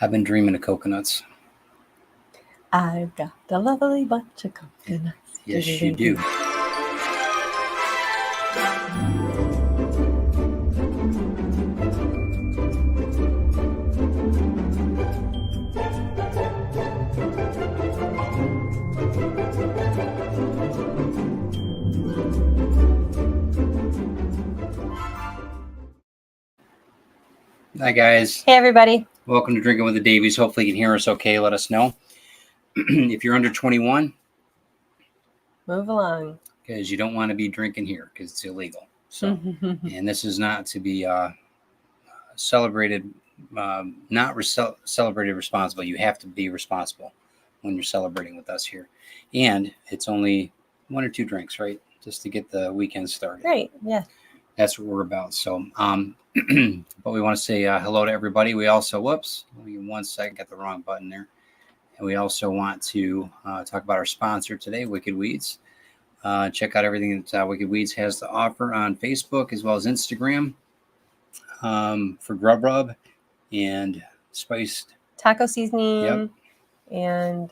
I've been dreaming of coconuts. I've got a lovely bunch of coconuts. Yes, you do. Hi, guys. Hey, everybody. Welcome to Drinking with the Davies. Hopefully you can hear us okay. Let us know. If you're under 21, move along. Because you don't want to be drinking here because it's illegal. So, and this is not to be celebrated, celebrated responsible. You have to be responsible when you're celebrating with us here. And it's only 1 or 2 drinks, right? Just to get the weekend started. Right, yeah. That's what we're about. So, but we want to say hello to everybody. We also, give me 1 second, got the wrong button there. And we also want to talk about our sponsor today, Wicked Weeds. Check out everything that Wicked Weeds has to offer on Facebook as well as Instagram for grub rub and spiced taco seasoning and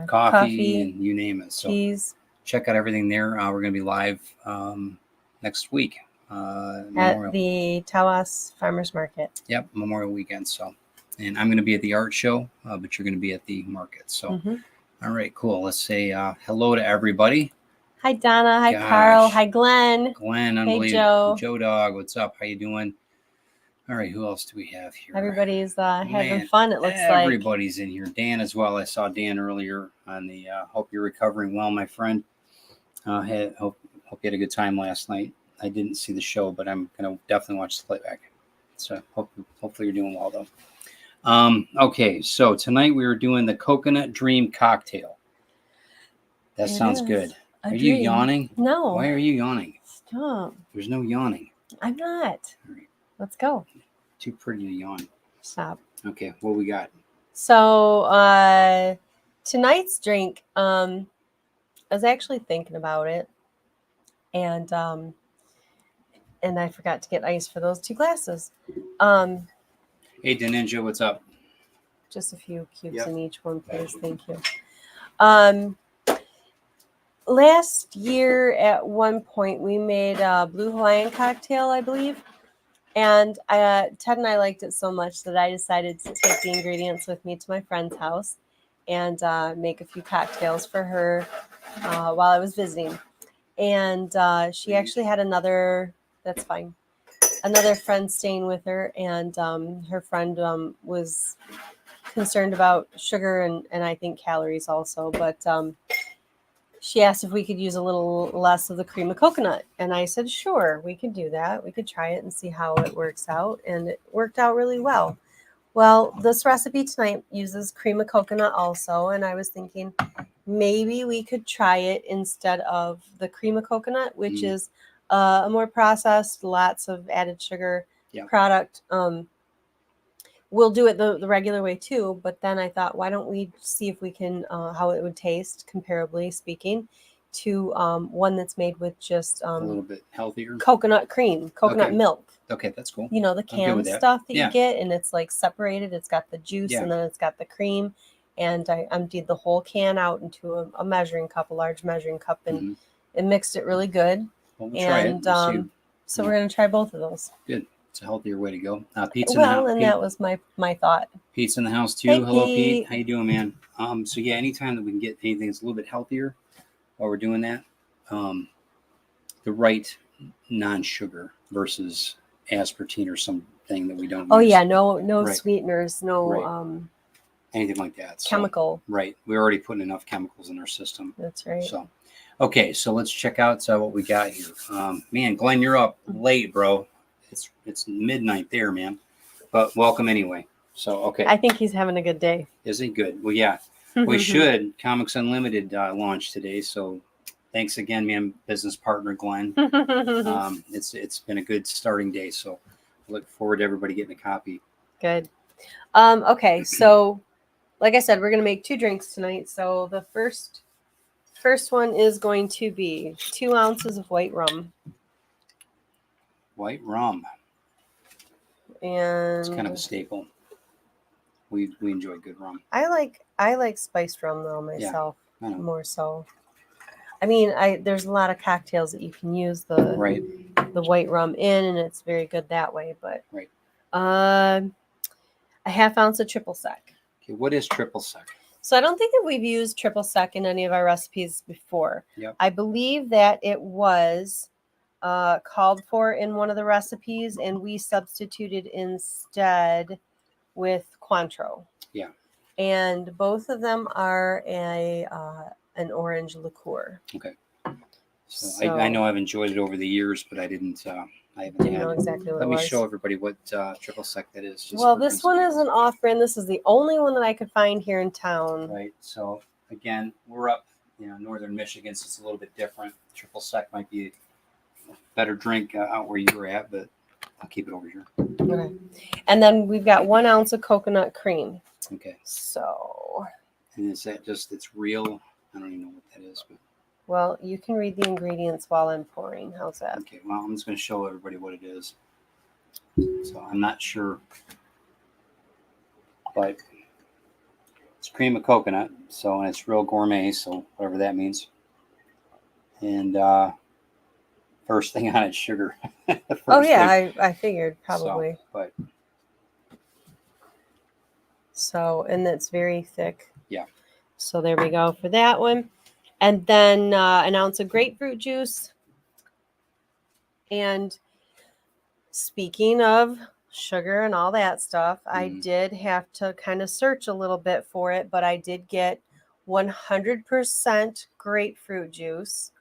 coffee and you name it. So cheese. Check out everything there. We're going to be live next week. At the Tawas Farmers Market. Yep, Memorial Weekend. So, and I'm going to be at the art show, but you're going to be at the market. So, All right, cool. Let's say hello to everybody. Hi, Donna. Hi, Carl. Hi, Glenn. Glenn, unbelievable. Hey, Joe. Joe Dog, what's up? How you doing? All right, who else do we have here? Everybody's having fun, it looks like. Everybody's in here. Dan as well. I saw Dan earlier on the hope you're recovering well, my friend. Hope you had a good time last night. I didn't see the show, but I'm going to definitely watch the playback. So hopefully you're doing well, though. Okay, so tonight we were doing the Coconut Dream Cocktail. That sounds good. Are you yawning? No. Why are you yawning? Stop. There's no yawning. I'm not. All right. Let's go. Too pretty to yawn. Stop. Okay, what we got? So tonight's drink, I was actually thinking about it, and I forgot to get ice for those 2 glasses. Hey, Ninja, what's up? Just a few cubes in each one, please. Thank you. Last year, at one point, we made a Blue Hawaiian cocktail, I believe. And Ted and I liked it so much that I decided to take the ingredients with me to my friend's house and make a few cocktails for her while I was visiting. And she actually had another friend staying with her. And her friend was concerned about sugar and I think calories also. But she asked if we could use a little less of the cream of coconut. And I said, sure, we could do that. We could try it and see how it works out. And it worked out really well. Well, this recipe tonight uses cream of coconut also. And I was thinking maybe we could try it instead of the cream of coconut, which is a more processed, lots of added sugar product. We'll do it the regular way too, but then I thought, why don't we see if we can, how it would taste, comparably speaking, to one that's made with just a little bit healthier coconut cream, coconut milk. Okay, that's cool. You know, the canned stuff that you get, and it's like separated. It's got the juice and then it's got the cream. And I emptied the whole can out into a measuring cup, a large measuring cup, and it mixed it really good. Well, we'll try it. So we're going to try both of those. Good. It's a healthier way to go. Pete's in the house. That was my thought. Pete's in the house too. Hey, hello, Pete. How you doing, man? So yeah, anytime that we can get anything that's a little bit healthier while we're doing that, the right non-sugar versus aspartame or something that we don't. Oh yeah, no sweeteners, no anything like that. Chemical. So, right, we're already putting enough chemicals in our system. That's right. So, okay, so let's check out what we got here. Man, Glenn, you're up late, bro. It's midnight there, man. But welcome anyway. So, okay. I think he's having a good day. Is he good? Well, yeah. We should. Comics Unlimited launch today. So thanks again, man, business partner Glenn. It's been a good starting day. So I look forward to everybody getting a copy. Good. Okay, so like I said, we're going to make 2 drinks tonight. So the first one is going to be 2 ounces of white rum. White rum. And it's kind of a staple. we enjoy good rum. I like spiced rum though myself, I know. more so. I mean, there's a lot of cocktails that you can use the Right. white rum in, and it's very good that way. But Right. A half ounce of triple sec. Okay, what is triple sec? So I don't think that we've used triple sec in any of our recipes before. Yep. I believe that it was called for in one of the recipes, and we substituted instead with Cointreau. Yeah. And both of them are an orange liqueur. Okay. So I know I've enjoyed it over the years, but I didn't. I haven't Didn't had know it. exactly what Let it me was. show everybody what triple sec that is. Well, this one is an off-brand. This is the only one that I could find here in town. Right. So again, we're up, northern Michigan, so it's a little bit different. Triple sec might be a better drink out where you were at, but I'll keep it over here. Okay. And then we've got 1 ounce of coconut cream. Okay. So. And is that just it's real? I don't even know what that is, but. Well, you can read the ingredients while I'm pouring. How's that? Okay, well, I'm just going to show everybody what it is. So I'm not sure, but it's cream of coconut, and it's real gourmet, so whatever that means. And first thing on it, sugar. Oh, yeah, I figured probably. So, and it's very thick. Yeah. So there we go for that one. And then 1 ounce of grapefruit juice. And speaking of sugar and all that stuff, I did have to kind of search a little bit for it, but I did get 100% grapefruit juice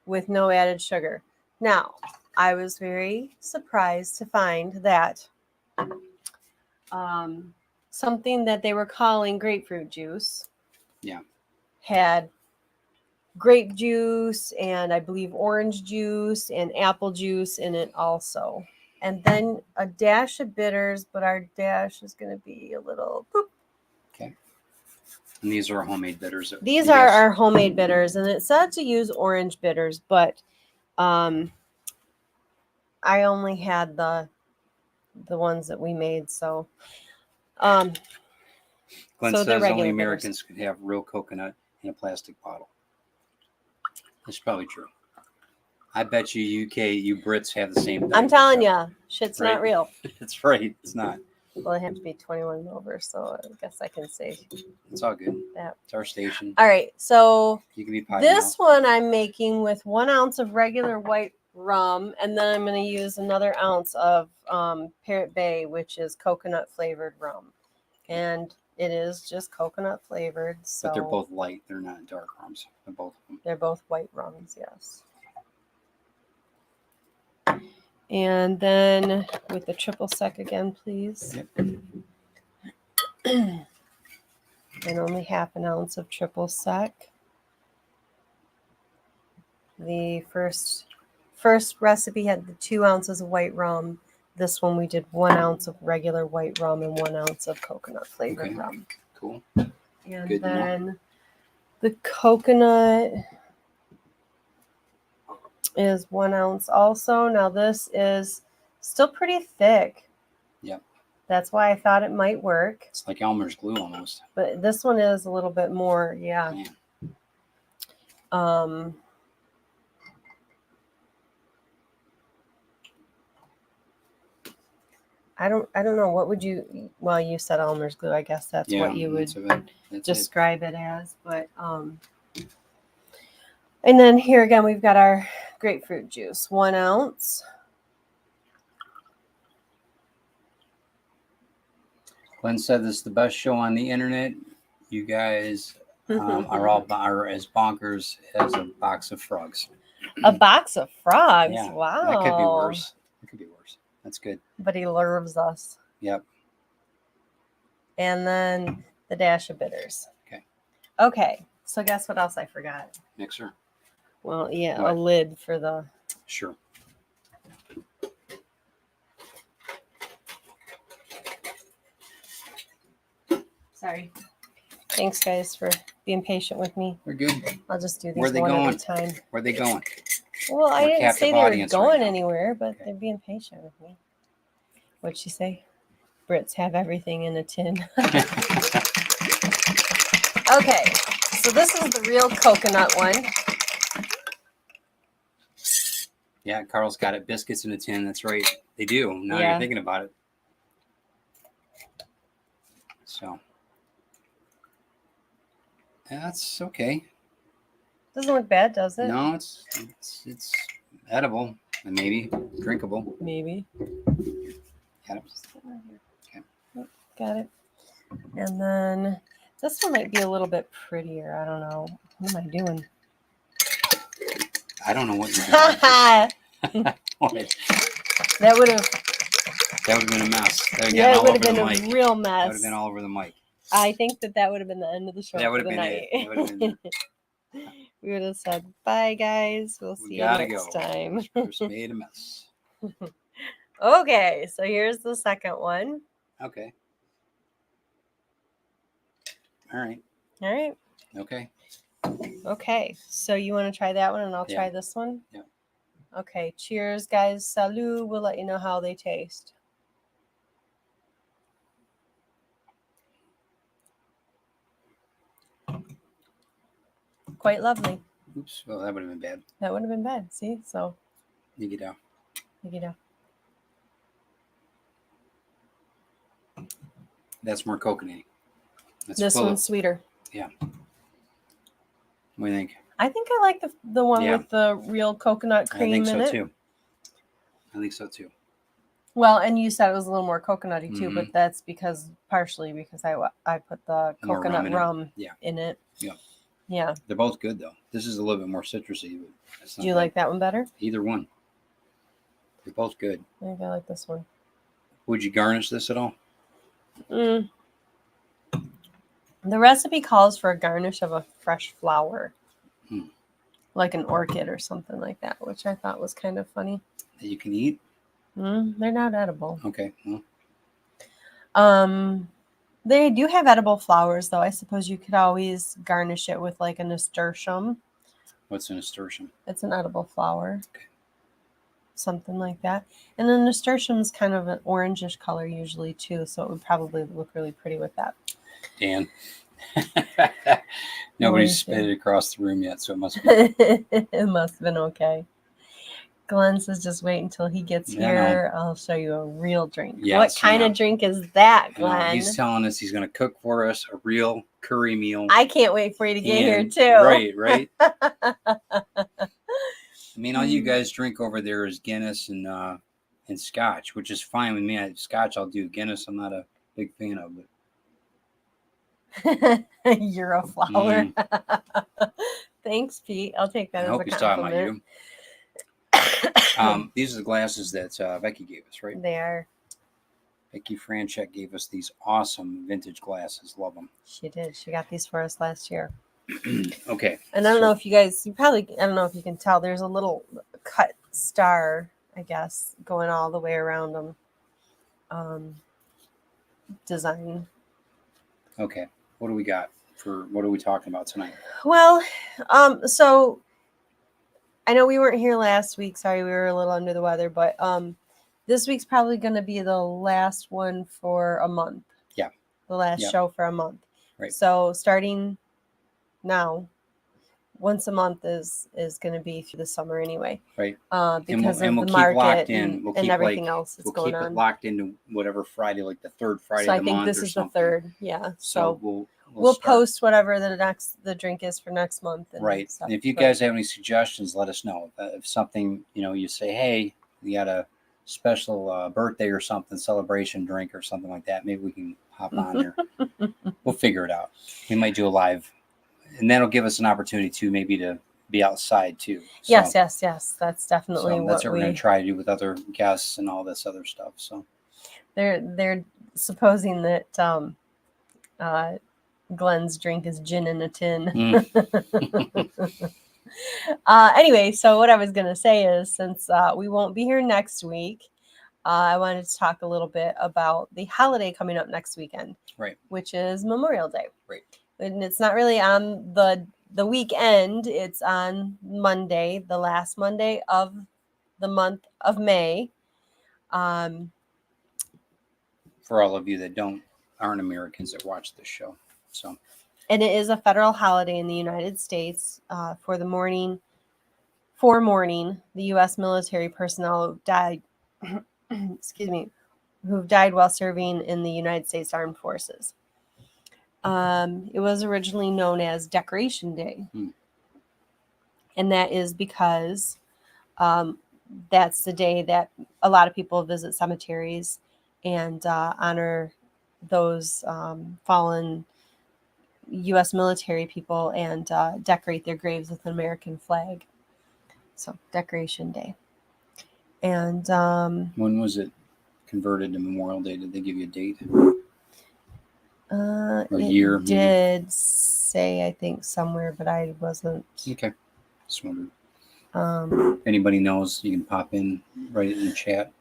with no added sugar. Now, I was very surprised to find that something that they were calling grapefruit juice had grape juice and I believe orange juice and apple juice in it also. And then a dash of bitters, but our dash is going to be a little boop. Okay. And these are homemade bitters. These are our homemade bitters, and it said to use orange bitters, but I only had the ones that we made, so Glenn so says they're regular only bitters. Americans can have real coconut in a plastic bottle. That's probably true. I bet you Brits have the same thing. I'm telling you, shit's not real. That's right. It's not. Well, it has to be 21 over, so I guess I can say it's all good. That. It's our station. All right, so you can be this one I'm making with 1 ounce of regular white rum, and then I'm going to use another ounce of Parrot Bay, which is coconut flavored rum, and it is just coconut flavored. So but they're both light. They're not dark rums. They're both white rums, yes. And then with the triple sec again, please. Yep. And only half an ounce of triple sec. The first recipe had the 2 ounces of white rum. This one we did 1 ounce of regular white rum and 1 ounce of coconut flavored rum. Cool. And good then the coconut is 1 ounce also. Now this is still pretty thick. Yep. That's why I thought it might work. It's like Elmer's glue almost. But this one is a little bit more, yeah. I don't know. What would you? Well, you said Elmer's glue. I guess that's what you would describe it as. But and then here again, we've got our grapefruit juice, 1 ounce. Glenn said this is the best show on the internet. You guys are as bonkers as a box of frogs. A box of frogs? Yeah, wow. That could be worse. It could be worse. That's good. But he loves us. Yep. And then the dash of bitters. Okay. So guess what else I forgot? Mixer. Well, yeah, what? A lid for the... Sure. Sorry. Thanks, guys, for being patient with me. We're good. I'll just do these one at a time. Where are they going? Well, I didn't say they were going anywhere, but they're being patient with me. What'd she say? Brits have everything in a tin. Okay, so this is the real coconut one. Yeah, Carl's got it. Biscuits in a tin. That's right. They do. Now Yeah. you're thinking about it. So that's okay. Doesn't look bad, does it? No, it's edible and maybe drinkable. Maybe. Got it. Oh, got it. And then this one might be a little bit prettier. I don't know. What am I doing? I don't know what you're doing. What? That would have Been a mess. it would have been a real That would mess. have been all over the mic. I think that would have been the end of the show. That would for have the been night. it. That would have been We would have said, bye, guys. We'll see you gotta next go. time. Just made a mess. Okay, so here's the second one. Okay. All right. All right. Okay. Okay, so you want to try that one and I'll Yeah. try this one? Yeah. Okay, cheers, guys. Salut. We'll let you know how they taste. Quite lovely. Oops. Well, that would have been bad. That would have been bad. See? So, You get out. you know. That's more coconutty. That's This full one's of, sweeter. what do you think? I think I like the one Yeah. with the real coconut I cream think in so it. too. I think so too. Well, and you said it was a little more coconutty too, Mhm. but that's partially because I put the More coconut rum Yeah. in it. Yeah. Yeah. They're both good though. This is a little bit more citrusy. But that's not Do you bad. like that one better? Either one? They're both good. I think I like this one. Would you garnish this at all? Mm. The recipe calls for a garnish of a fresh flower, like an orchid or something like that, which I thought was kind of funny. That you can eat? They're not edible. Okay. Well, They do have edible flowers, though. I suppose you could always garnish it with like a nasturtium. what's a nasturtium? It's an edible flower. Okay. Something like that. And the nasturtium is kind of an orangish color usually too, so it would probably look really pretty with that. Dan. What Nobody's is spit it? it across the room yet, so it must be. It must have been okay. Glenn says just wait until he gets I know. here. I'll show you a real drink. Yes, What kind I of know. drink is that, You know, Glenn? he's telling us he's going to cook for us a real curry meal. I can't wait for you to get here And- too. Right. I mean, all you guys drink over there is Guinness and Scotch, which is fine with me. Scotch, I'll do. Guinness, I'm not a big fan of. But You're a flower. Thanks, Pete. I'll take that I as hope a he's talking about compliment. you. These are the glasses that Becky gave us, right? They are. Becky Franchek gave us these awesome vintage glasses. Love them. She did. She got these for us last year. Okay. And I don't know if you guys, I don't know if you can tell, there's a little cut star, I guess, going all the way around them. Design. Okay. What do we got what are we talking about tonight? Well, so I know we weren't here last week. Sorry, we were a little under the weather, but this week's probably going to be the last one for a month. Yeah. The last show for a month. Right. So starting now, once a month is going to be through the summer anyway. Right. Because and of we'll the keep locked market in. and everything else that's We'll going keep it on. locked into whatever Friday, like the third Friday So of I the think month this or is something. the third. Yeah. So we'll start. post whatever the drink is for next month. And Right. stuff. And if you guys have any suggestions, let us know. If something, you say, hey, you got a special birthday or something, celebration drink or something like that, maybe we can hop on there. We'll figure it out. We might do a live, and that'll give us an opportunity to maybe to be outside too. So, Yes. That's definitely that's what we're going to try to do with other guests and all this other stuff. So they're supposing that Glenn's drink is gin in a tin. Anyway, so what I was going to say is, since we won't be here next week, I wanted to talk a little bit about the holiday coming up next weekend, right, which is Memorial Day. Right. And it's not really on the weekend. It's on Monday, the last Monday of the month of May. for all of you that aren't Americans that watch this show. So, And it is a federal holiday in the United States for mourning, the U.S. military personnel who died, excuse me, who died while serving in the United States Armed Forces. It was originally known as Decoration Day. And that is because that's the day that a lot of people visit cemeteries and honor those fallen U.S. military people and decorate their graves with an American flag. So, Decoration Day. And when was it converted to Memorial Day? Did they give you a date? a year, maybe? Did say, I think, somewhere, but I wasn't. Okay. Just wondered. Anybody knows, you can pop in, write it in the chat.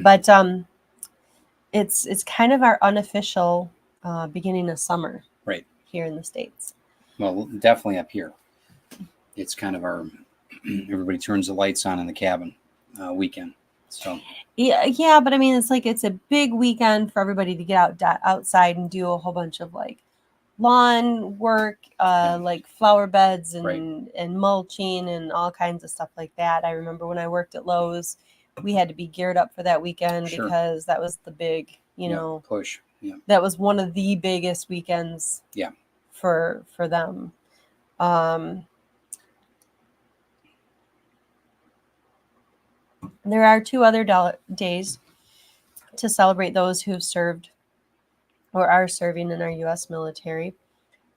But it's kind of our unofficial beginning of summer, right here in the States. Well, definitely up here. It's kind of our everybody turns the lights on in the cabin weekend. So yeah, but I mean, it's a big weekend for everybody to get outside and do a whole bunch of like lawn work, like flower beds and mulching and all kinds of stuff like that. I remember when I worked at Lowe's, we had to be geared up for that weekend because that was the big, push. Yeah. That was one of the biggest weekends. Yeah. For them. There are 2 other days to celebrate those who have served or are serving in our U.S. military.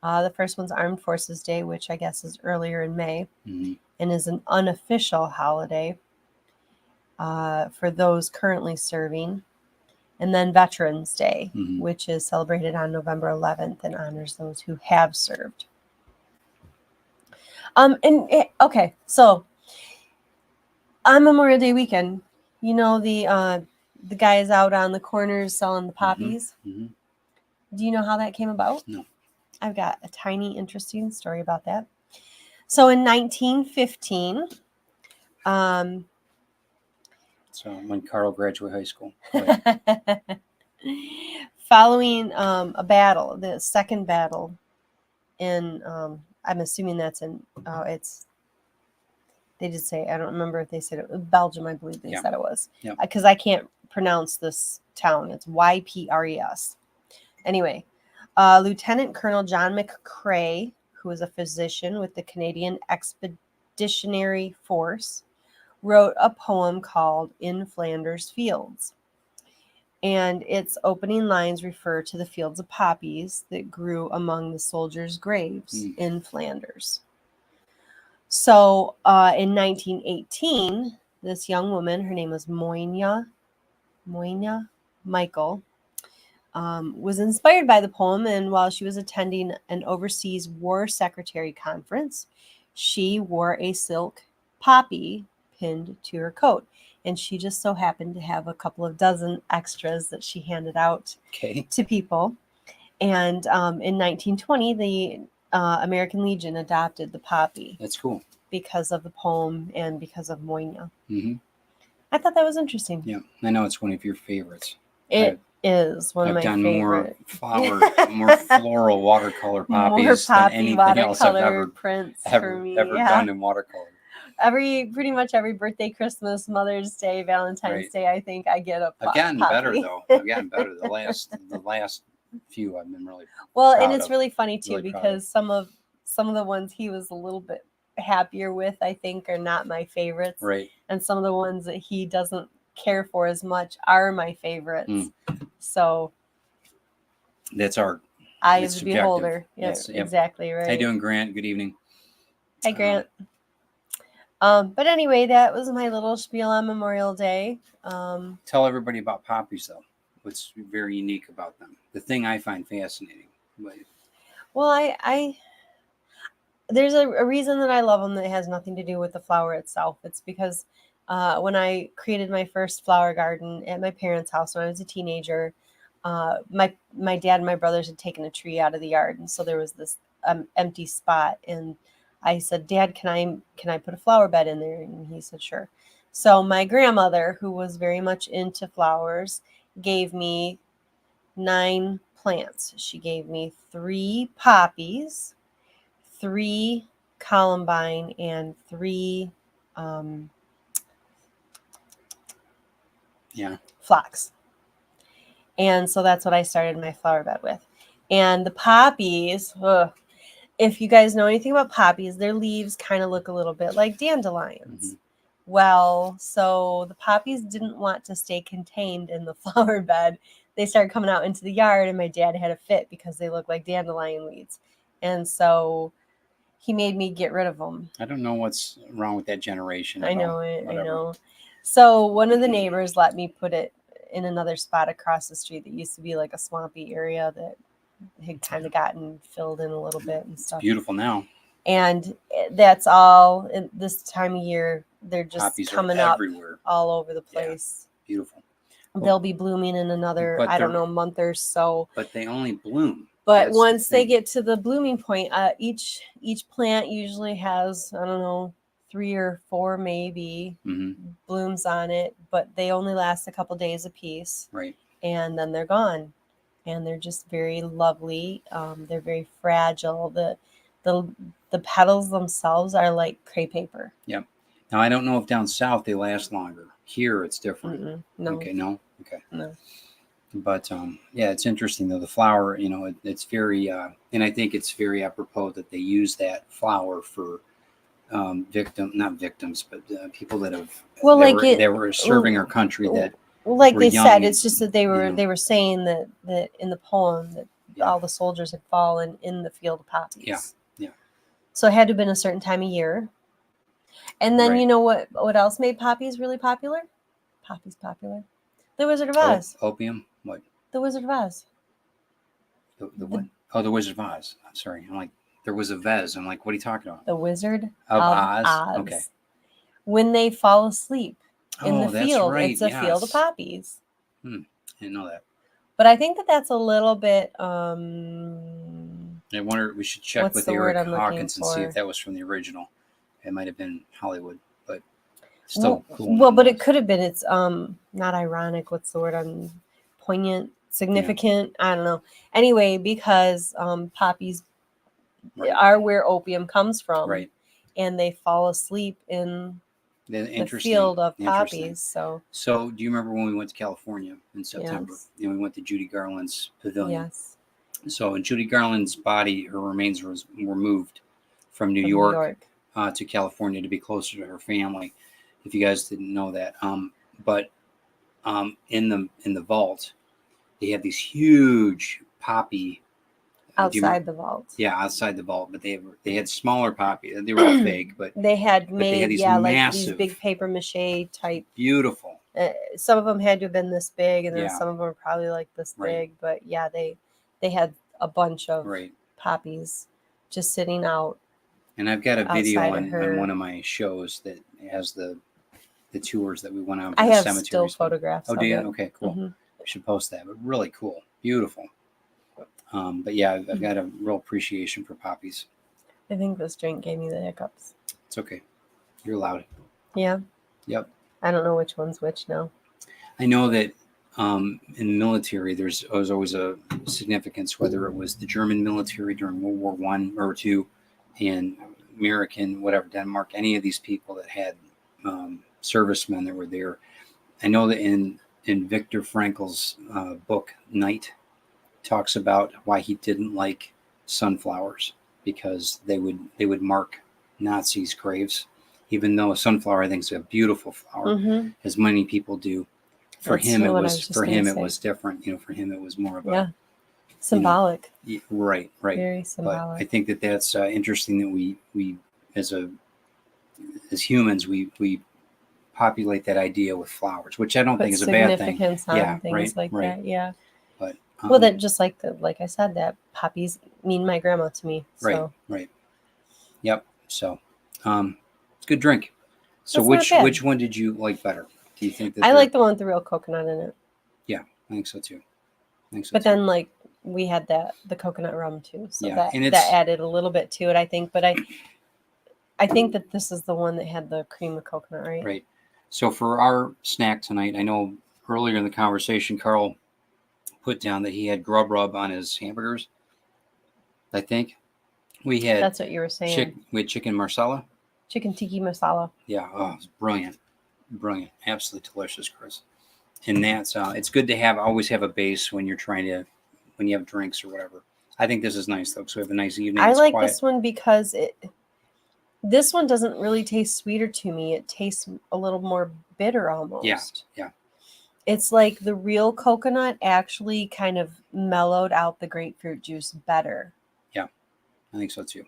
The first one's Armed Forces Day, which I guess is earlier in May, and is an unofficial holiday for those currently serving. And then Veterans Day, which is celebrated on November 11th and honors those who have served. Okay, so on Memorial Day weekend, the guys out on the corners selling the poppies. Do you know how that came about? No. I've got a tiny interesting story about that. So in 1915, so when Carl graduated high school, following a battle, the second battle in, I'm assuming that's in, they did say, I don't remember if they said it was Belgium, I believe they said it was. Because I can't pronounce this town. It's Ypres. Anyway, Lieutenant Colonel John McCrae, who was a physician with the Canadian Expeditionary Force, wrote a poem called In Flanders Fields. And its opening lines refer to the fields of poppies that grew among the soldiers' graves in Flanders. So in 1918, this young woman, her name was Moyna Michael, was inspired by the poem, and while she was attending an overseas war secretary conference, she wore a silk poppy pinned to her coat. And she just so happened to have a couple of dozen extras that she handed out to people. And in 1920, the American Legion adopted the poppy. That's cool. Because of the poem and because of Moyna. I thought that was interesting. Yeah, I know it's one of your favorites. It is one of my favorite. More floral watercolor poppies than anything else I've ever done in watercolor. Pretty much every birthday, Christmas, Mother's Day, Valentine's Day, I think I get a poppy. I've gotten better though. I've gotten better. The last few I've been really well, and it's really funny too because some of the ones he was a little bit happier with, I think, are not my favorites. Right. And some of the ones that he doesn't care for as much are my favorites. So that's our eye of the beholder. Yeah, exactly right. How you doing, Grant? Good evening. Hi, Grant. But anyway, that was my little spiel on Memorial Day. Tell everybody about poppies, though. What's very unique about them? The thing I find fascinating. Well, I there's a reason that I love them that has nothing to do with the flower itself. It's because when I created my first flower garden at my parents' house when I was a teenager, my dad and my brothers had taken a tree out of the yard, and so there was this empty spot, and I said, Dad, can I put a flower bed in there? And he said, sure. So my grandmother, who was very much into flowers, gave me 9 plants. She gave me 3 poppies, 3 columbine, and 3 um, phlox. And so that's what I started my flower bed with. And the poppies, if you guys know anything about poppies, their leaves kind of look a little bit like dandelions. Well, so the poppies didn't want to stay contained in the flower bed. They started coming out into the yard, and my dad had a fit because they look like dandelion weeds. And so he made me get rid of them. I don't know what's wrong with that generation. I know it. I know. So one of the neighbors let me put it in another spot across the street that used to be like a swampy area that had kind of gotten filled in a little bit and stuff. It's beautiful now. And that's all in this time of year. They're just Poppies coming are up everywhere. all over the place. Yeah, beautiful. They'll be blooming in another, I don't know, month or so. But they only bloom. But once they get to the blooming point, each plant usually has, I don't know, 3 or 4 maybe blooms on it, but they only last a couple days a piece. Right. And then they're gone. And they're just very lovely. They're very fragile. The petals themselves are like crepe paper. Yep. Now I don't know if down south they last longer. Here it's different. No. Okay. No. Okay. No. But yeah, it's interesting though. The flower, it's very, and I think it's very apropos that they use that flower for not victims, but people that have, they were serving our country that. Well, like they said, it's just that they were saying that in the poem that all the soldiers had fallen in the field of poppies. Yeah. So it had to have been a certain time of year. And then you know what else made poppies really popular? Poppies popular. The Wizard of Oz. Opium? What? The Wizard of Oz. The what? Oh, the Wizard of Oz. I'm sorry. I'm like, there was a Vez. I'm like, what are you talking about? The Wizard of Oz. Okay. When they fall asleep in the field, right. It's a field of poppies. I didn't know that. But I think that's a little bit. I wonder. We should check with Eric Hawkins and see if that was from the original. It might have been Hollywood, but still cool. Well, but it could have been. It's not ironic. What's the word? Poignant, significant. Yeah. I don't know. Anyway, because poppies are where opium comes from, right? And they fall asleep in the field of poppies. So do you remember when we went to California in September? Yes. We went to Judy Garland's pavilion. Yes. So, and Judy Garland's body, her remains were moved from New York. To California to be closer to her family. If you guys didn't know that, but in the vault, they had these huge poppy outside the vault. Yeah, outside the vault, but they had smaller poppy. They were all fake, but they had these massive, like these big paper mache type. Beautiful. Some of them had to have been this big, and then some of them were probably like this big. But yeah, they had a bunch of poppies just sitting out. And I've got a video on one of my shows that has the tours that we went on. I have still photographs. Oh, do you? Okay, cool. I should post that. But really cool, beautiful. But yeah, I've got a real appreciation for poppies. I think this drink gave me the hiccups. It's okay. You're allowed. Yeah. Yep. I don't know which one's which now. I know that in the military, there was always a significance, whether it was the German military during World War I or II, and American, whatever, Denmark, any of these people that had servicemen that were there. I know that in Viktor Frankl's book, Night, talks about why he didn't like sunflowers, because they would mark Nazis' graves, even though a sunflower I think is a beautiful flower, as many people do. For him, it was different. For him, it was more of a symbolic. Right. Very symbolic. But I think that's interesting that we as humans we populate that idea with flowers, which I don't think is a bad thing. Significance on things like that. Yeah. But well, that just like I said, that poppies mean my grandma to me. So. Right. Yep. So, it's a good drink. So That's which one did you like better? Do you think that I like the one with the real coconut in it? Yeah, I think so too. But then we had the coconut rum too, so that added a little bit to it, I think. But I think that this is the one that had the cream of coconut, right? Right. So for our snack tonight, I know earlier in the conversation, Carl put down that he had grub rub on his hamburgers. I think we had That's what you were saying. we had chicken marsala. Chicken tiki masala. Yeah, oh, it's brilliant, absolutely delicious, Chris. And that's it's good to always have a base when you're when you have drinks or whatever. I think this is nice though, because we have a nice evening. I It's like quiet. this one because this one doesn't really taste sweeter to me. It tastes a little more bitter almost. Yeah. It's like the real coconut actually kind of mellowed out the grapefruit juice better. Yeah, I think so too.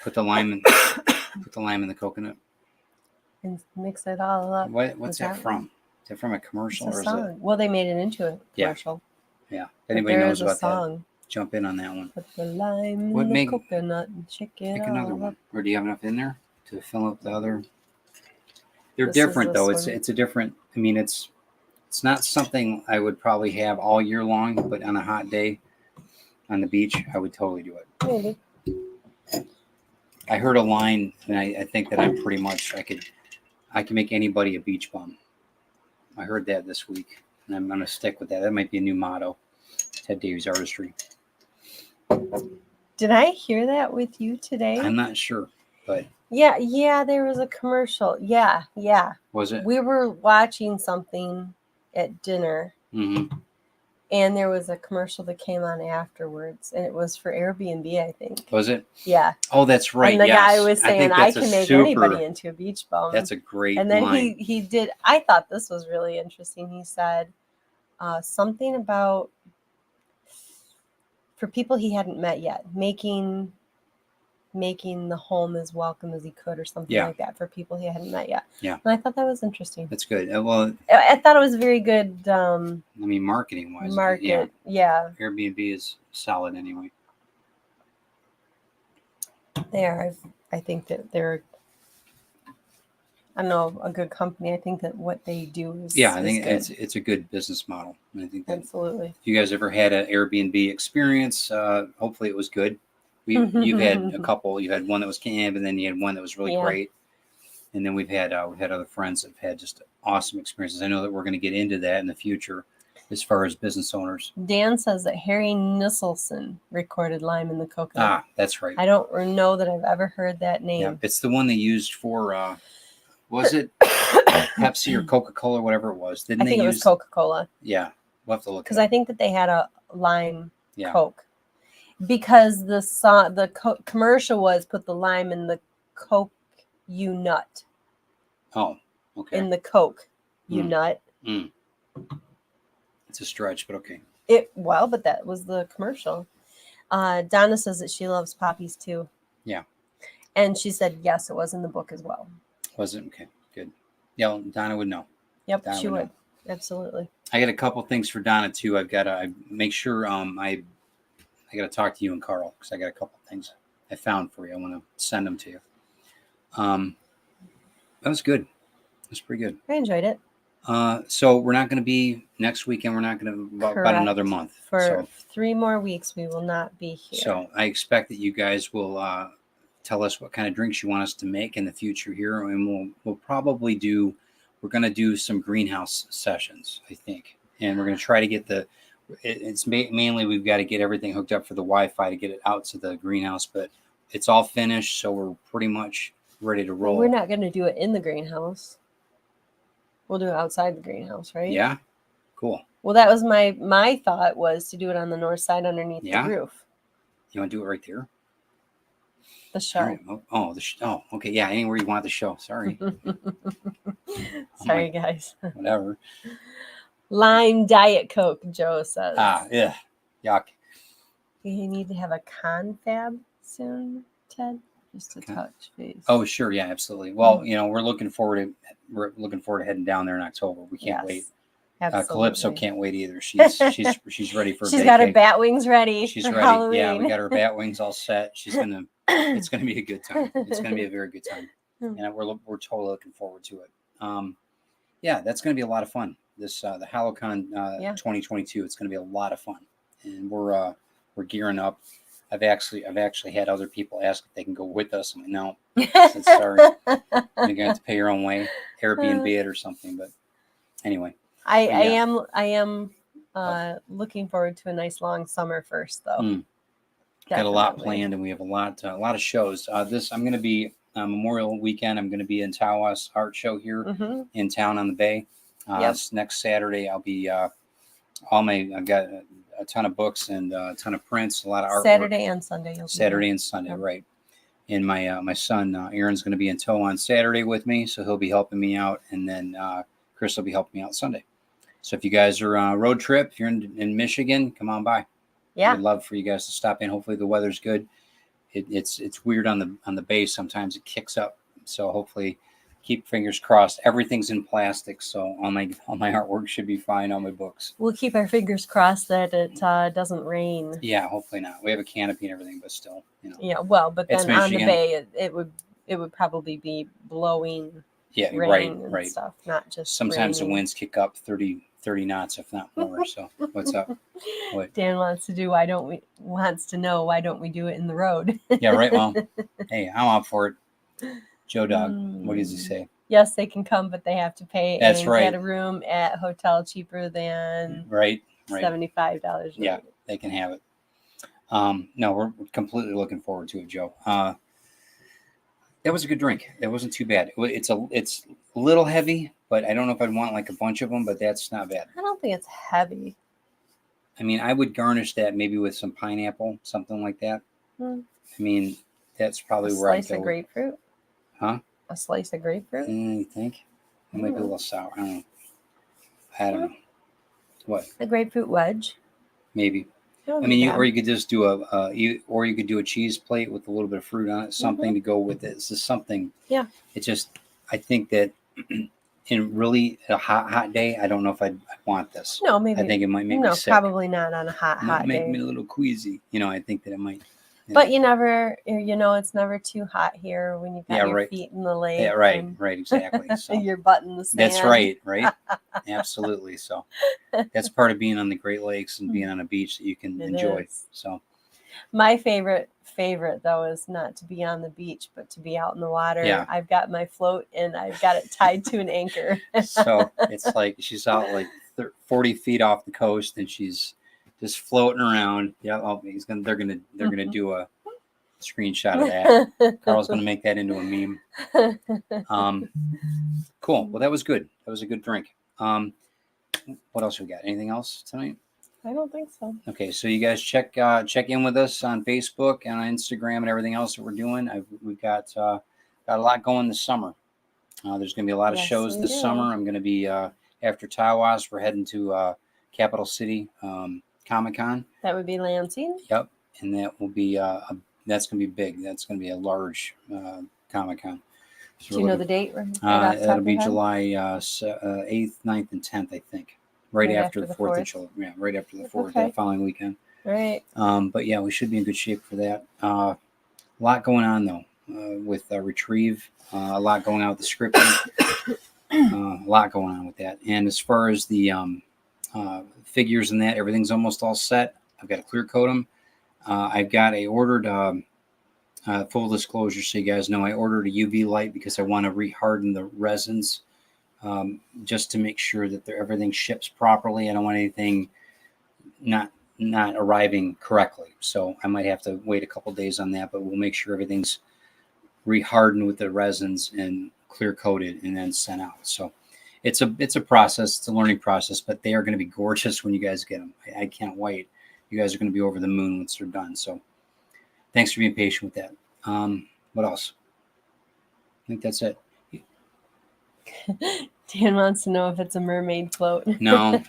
Put the lime in the coconut. And mix it all up. What's that from? Is that from a commercial It's a or song. is it? Well, they made it into a commercial. Yeah. If But anybody there knows is a about song. that, jump in on that one. Put the lime What in the make- coconut and shake it Pick all another up. one. Or do you have enough in there to fill up the other? They're This is different this though. one. It's a different. I mean, it's not something I would probably have all year long, but on a hot day on the beach, I would totally do it. Maybe. I heard a line, and I think that I'm pretty much I can make anybody a beach bum. I heard that this week, and I'm going to stick with that. That might be a new motto. Ted Davies Artistry. Did I hear that with you today? I'm not sure, but Yeah, there was a commercial. Yeah. was it? We were watching something at dinner, Mm-hmm. and there was a commercial that came on afterwards, and it was for Airbnb, I think. Was it? Yeah. Oh, that's right. And the yes. guy was saying, think I that's a can make super- anybody into a beach bum. That's a great And then line. he did, I thought this was really interesting. He said something about, for people he hadn't met yet, making the home as welcome as he could or something Yeah. like that for people he hadn't met yet. Yeah. And I thought that was interesting. That's good. Well, I thought it was very good I mean, marketing wise, market. Yeah, Airbnb is solid anyway. they are. I think that they're, I don't know, a good company. I think that what they do is I think good. it's a good business model. And I think that Absolutely. if you guys ever had an Airbnb experience, hopefully it was good. You've had a couple. You had one that was camp, and then you had one that was really Yeah. great. And then we've had other friends that have had just awesome experiences. I know that we're going to get into that in the future, as far as business owners. Dan says that Harry Nisselson recorded Lime in the Coconut. Ah, that's right. I don't know that I've ever heard that name. Yeah, it's the one they used for. Was it Pepsi or Coca-Cola, whatever it was? Didn't I think they it use? was Coca-Cola. Yeah, we'll have to look. Because I think that they had a lime Yeah. Coke. Because the commercial was put the lime in the Coke, you nut. Oh, okay. In the Coke, you Mm. nut. It's a stretch, but okay. But that was the commercial. Donna says that she loves poppies too. Yeah. And she said yes, it was in the book as well. Was it? Okay, good. Yeah, well, Donna would know. Yep, Donna she would would. know. Absolutely. I got a couple things for Donna too. I've got to make sure I got to talk to you and Carl because I got a couple things I found for you. I want to send them to you. That was good. It was pretty good. I enjoyed it. So we're not going to be next weekend. We're not going to about Correct. another month. For 3 more weeks, we will not be here. So I expect that you guys will tell us what kind of drinks you want us to make in the future here, and we'll probably do. We're going to do some greenhouse sessions, I think, and we're going to try to get it's mainly we've got to get everything hooked up for the Wi-Fi to get it out to the greenhouse, but it's all finished, so we're pretty much ready to roll. We're not going to do it in the greenhouse. We'll do it outside the greenhouse, right? Yeah, cool. Well, that was my thought was to do it on the north side underneath the roof. You want to do it right there? The show. Okay. Yeah, anywhere you want the show. Sorry. Sorry, guys. Whatever. Lime Diet Coke, Joe says. Yeah. Yuck. You need to have a confab soon, Ted. Just to touch base. Oh, sure. Yeah, absolutely. Well, we're looking forward to heading down there in October. We can't wait. Calypso can't wait either. She's ready for. She's got her bat wings ready. She's for ready. Halloween. Yeah, we got her bat wings all set. It's gonna be a good time. It's gonna be a very good time, and we're totally looking forward to it. Yeah, that's gonna be a lot of fun. This the HalloCon 2022. It's gonna be a lot of fun, and we're gearing up. I've actually had other people ask if they can go with us. I'm like, no, I said, sorry, you're gonna have to pay your own way, Airbnb it or something. But anyway, I yeah. am looking forward to a nice long summer first, though. Got a lot Definitely. planned, and we have a lot of shows. I'm going to be Memorial Weekend. I'm going to be in Tawas Art Show here in town on the Bay. Next Saturday, I'll be I've got a ton of books and a ton of prints, a lot of artwork. Saturday and Sunday. Saturday and Sunday, right? And my son Aaron's going to be in tow on Saturday with me, so he'll be helping me out, and then Chris will be helping me out Sunday. So if you guys are on a road trip, if you're in Michigan, come on by. Yeah, I'd love for you guys to stop in. Hopefully the weather's good. It's weird on the bay. Sometimes it kicks up. So hopefully, keep fingers crossed. Everything's in plastic, so all my artwork should be fine. All my books. we'll keep our fingers crossed that it doesn't rain. Yeah, hopefully not. We have a canopy and everything, but still, Yeah, well, but It's then on the Michigan. bay, it would probably be blowing Yeah, rain and right. stuff, not just Sometimes raining. the winds kick up 30 knots, if not more. So what's up? What? Dan wants to know why don't we do it in the road? Yeah, right. Well, hey, I'm up for it. Joe Dog, what does he say? Yes, they can come, but they have to pay That's and right. get a room at a hotel cheaper than Right. $75. Yeah, they can have it. No, we're completely looking forward to it, Joe. That was a good drink. That wasn't too bad. It's a little heavy, but I don't know if I'd want like a bunch of them, but that's not bad. I don't think it's heavy. I mean, I would garnish that maybe with some pineapple, something like that. Hmm. I mean, that's probably A where I'd slice go. of grapefruit? Huh? A slice of grapefruit? You think? It might be a little sour. I don't know. What? A grapefruit wedge? Maybe. I mean, or you could just do you could do a cheese plate with a little bit of fruit on it, something to go with it. It's just something. Yeah. It just, I think that in really a hot day, I don't know if I'd want this. No, maybe. I think it might make me sick. Probably not on a hot Might make day. me a little queasy. I think that it might. But it's never too hot here when you've got your feet in the lake. Yeah, right, exactly. So your butt in the sand. that's right. Absolutely. So that's part of being on the Great Lakes and being on a beach that you can enjoy. So my favorite though is not to be on the beach, but to be out in the water. Yeah. I've got my float and I've got it tied to an anchor. So it's like she's out like 40 feet off the coast and she's just floating around. Yeah, they're gonna do a screenshot of that. Carl's gonna make that into a meme. Cool. Well, that was good. That was a good drink. What else we got? Anything else tonight? I don't think so. Okay, so you guys check in with us on Facebook and on Instagram and everything else that we're doing. We've got a lot going this summer. There's going to be a lot of shows this summer. I'm going to be after Tawas. We're heading to Capital City Comic-Con. That would be Lansing. Yep, and that will be that's going to be big. That's going to be a large Comic-Con. So do you know the date? That'll be July 8th, 9th, and 10th, I think. Right after the 4th of July. Yeah, right after the 4th, that following weekend. Right. But yeah, we should be in good shape for that. A lot going on though with Retrieve. A lot going on with the scripting. A lot going on with that. And as far as the figures and that, everything's almost all set. I've got to clear coat them. I ordered. Full disclosure, so you guys know, I ordered a UV light because I want to reharden the resins, just to make sure that everything ships properly. I don't want anything not arriving correctly. So I might have to wait a couple days on that, but we'll make sure everything's rehardened with the resins and clear coated and then sent out. So it's a process. It's a learning process, but they are going to be gorgeous when you guys get them. I can't wait. You guys are going to be over the moon once they're done. So thanks for being patient with that. What else? I think that's it. Dan wants to know if it's a mermaid float. No,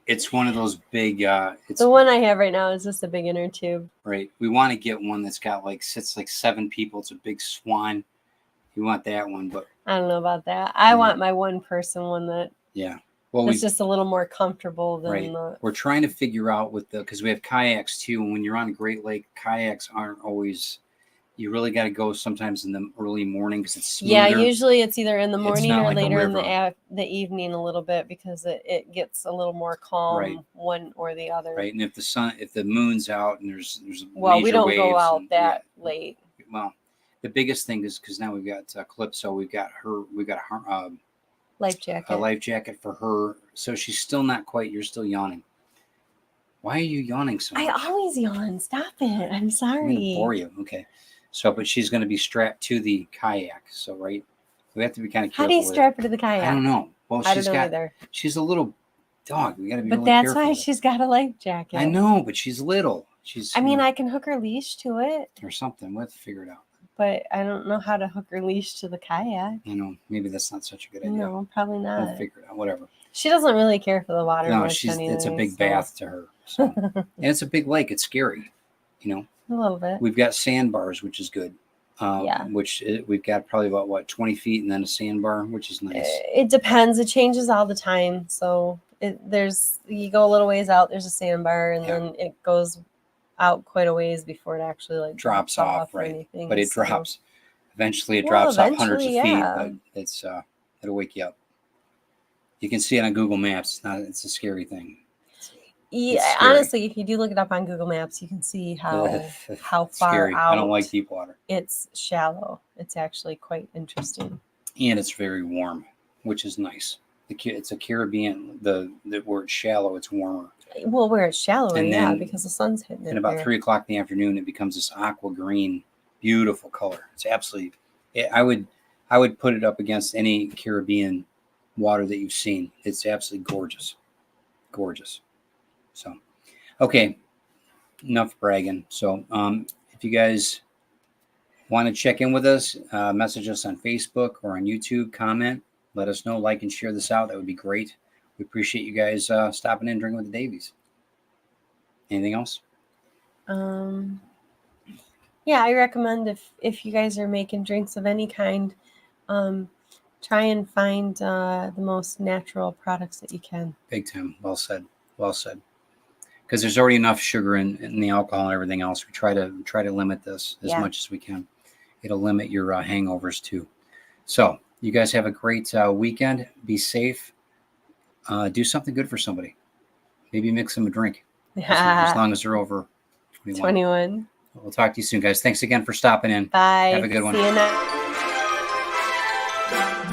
it's one of those big. The one I have right now is just a big inner tube. Right. We want to get one that's got sits 7 people. It's a big swan. You want that one, but I don't know about that. I want my one person one that. Yeah. Well, it's just a little more comfortable than We're trying to figure out because we have kayaks too. And when you're on a Great Lake, kayaks aren't always, You really got to go sometimes in the early morning because it's smoother. Yeah, usually it's either in the It's morning not or like a later in river. the evening a little bit because it gets a little more calm Right. one or the other. Right, and if the moon's out and there's Well, we major don't go waves out and that late. well, the biggest thing is because now we've got Calypso, we've got Life a jacket. life jacket for her, so she's still not quite. You're still yawning. Why are you yawning so much? I always yawn. Stop it. I'm I'm sorry. gonna bore you. Okay, so but she's gonna be strapped to the kayak, so right, we have to be kind of careful. How do you with it. strap her to the kayak? I don't know. Well, I don't know either. she's a little dog. We got to be But really that's careful. why with it. she's got a life jacket. I know, but she's little. She's. I mean, I can hook her leash to it, or something. We'll have to figure it out. but I don't know how to hook her leash to the kayak. I know. Maybe that's not such a good idea. No, probably We'll not. figure it out. Whatever. She doesn't really care for the water No, much anyway. it's a big so- bath to her. So. And it's a big lake. It's scary. You know. A little bit. We've got sandbars, which is good. Yeah. We've got probably about 20 feet, and then a sandbar, which is nice. It depends. It changes all the time. So you go a little ways out, there's a sandbar, and Yeah. then it goes out quite a ways before it actually like Drops off, or right? anything. But it so- drops. Eventually, it Well, drops off hundreds of eventually, feet, yeah. but it's it'll wake you up. You can see it on Google Maps. It's a scary thing. Yeah, scary. honestly, if you do look it up on Google Maps, you can see how far Scary. out I don't like deep water. it's shallow. It's actually quite interesting. And it's very warm, which is nice. It's a Caribbean. The where it's shallow, it's warmer. Well, where it's shallower, And yeah, then- because the sun's hitting it. And about there. 3 o'clock in the afternoon, it becomes this aqua green, beautiful color. It's absolutely. I would put it up against any Caribbean water that you've seen. It's absolutely gorgeous, gorgeous. So, okay, enough bragging. So, if you guys want to check in with us, message us on Facebook or on YouTube, comment, let us know, like and share this out. That would be great. We appreciate you guys stopping in and drinking with the Davies. Anything else? Yeah, I recommend if you guys are making drinks of any kind, try and find the most natural products that you can. Big time. Well said. Well said. Because there's already enough sugar in the alcohol and everything else. We try to limit this as much as we can. It'll limit your hangovers too. So you guys have a great weekend. Be safe. Do something good for somebody. Maybe mix them a drink. As long as they're over 21. 21. We'll talk to you soon, guys. Thanks again for stopping in. Bye. Have a good one. See you next.